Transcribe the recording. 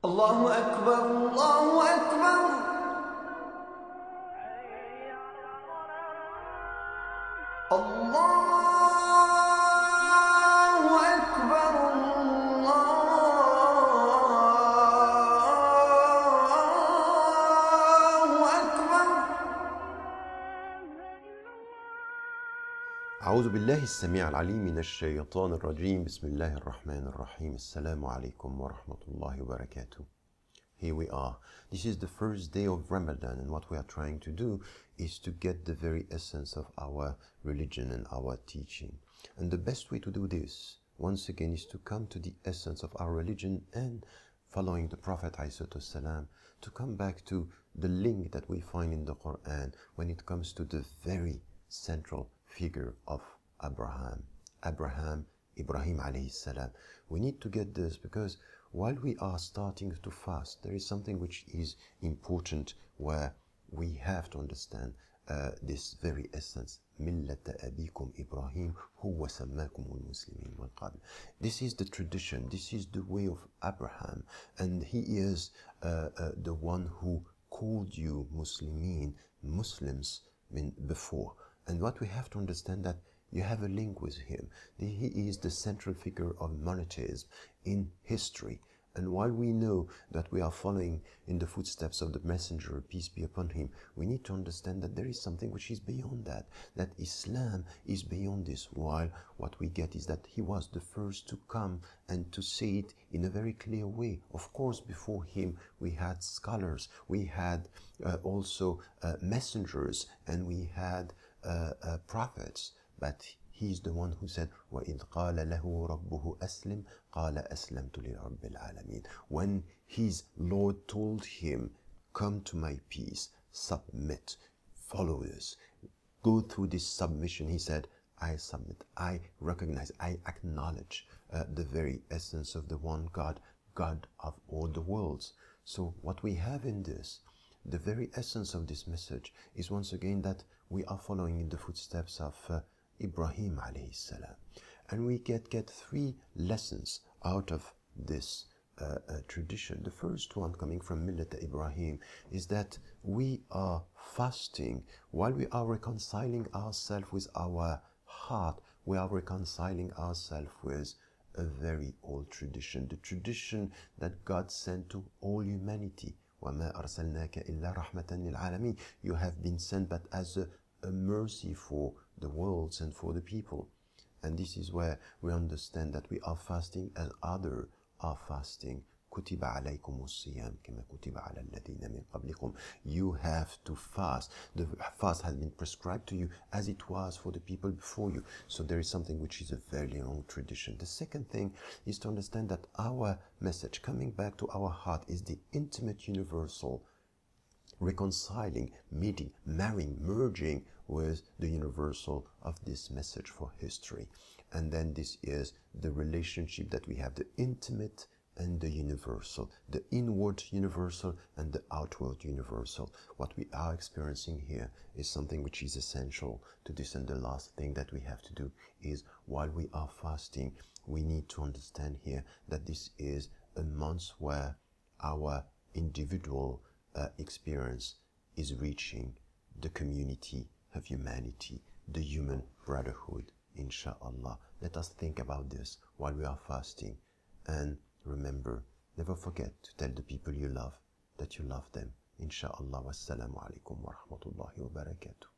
الله أكبر الله أكبر الله أكبر الله أكبر. أعوذ بالله السميع العليم من الشيطان الرجيم. بسم الله الرحمن الرحيم. السلام عليكم ورحمة الله وبركاته. Here we are. This is the first day of Ramadan, and what we are trying to do is to get the very essence of our religion and our teaching. And the best way to do this, once again, is to come to the essence of our religion and following the Prophet ﷺ, to come back to the link that we find in the Quran when it comes to the very central figure of Ibrahim alayhi salam. We need to get this because while we are starting to fast, there is something which is important where we have to understand this very essence. Millata abikum Ibrahim huwa sammakumul muslimin min qabl. This is the tradition, this is the way of Abraham, and he is the one who called you Muslims before. And what we have to understand that you have a link with him. He is the central figure of monotheism in history. And while we know that we are following in the footsteps of the messenger, peace be upon him, we need to understand that there is something which is beyond that Islam is beyond this. While what we get is that he was the first to come and to say it in a very clear way. Of course, before him, we had scholars, we had also messengers, and we had prophets, but he's the one who said, وَإِذْ قَالَ لَهُ رَبُّهُ أَسْلِمْ قَالَ أَسْلَمْتُ لِرَبِّ الْعَالَمِينَ. When his Lord told him, come to my peace, submit, follow this, go through this submission, he said, I submit, I recognize, I acknowledge the very essence of the one God, God of all the worlds. So what we have in this, the very essence of this message is once again that we are following in the footsteps of Ibrahim alayhi salam. And we get three lessons out of this tradition. The first one, coming from Millat Ibrahim, is that we are fasting while we are reconciling ourselves with our heart. We are reconciling ourselves with a very old tradition, the tradition that God sent to all humanity. وَمَا أَرْسَلْنَاكَ إِلَّا رَحْمَةً لِلْعَالَمِينَ. You have been sent but as a mercy for the worlds and for the people. And this is where we understand that we are fasting as others are fasting. كُتِبَ عَلَيْكُمُ الصِّيَامُ كَمَا كُتِبَ عَلَى الَّذِينَ مِنْ قَبْلِكُمْ. You have to fast. The fast has been prescribed to you as it was for the people before you. So there is something which is a very long tradition. The second thing is to understand that our message, coming back to our heart, is the intimate universal, reconciling, meeting, marrying, merging with the universal of this message for history. And then this is the relationship that we have, the intimate and the universal, the inward universal and the outward universal. What we are experiencing here is something which is essential to this. And the last thing that we have to do is, while we are fasting, we need to understand here that this is a month where our individual experience is reaching the community of humanity, the human brotherhood, inshallah. Let us think about this while we are fasting. And remember, never forget to tell the people you love that you love them. Inshallah. Wassalamu alaikum wa rahmatullahi wa barakatuh.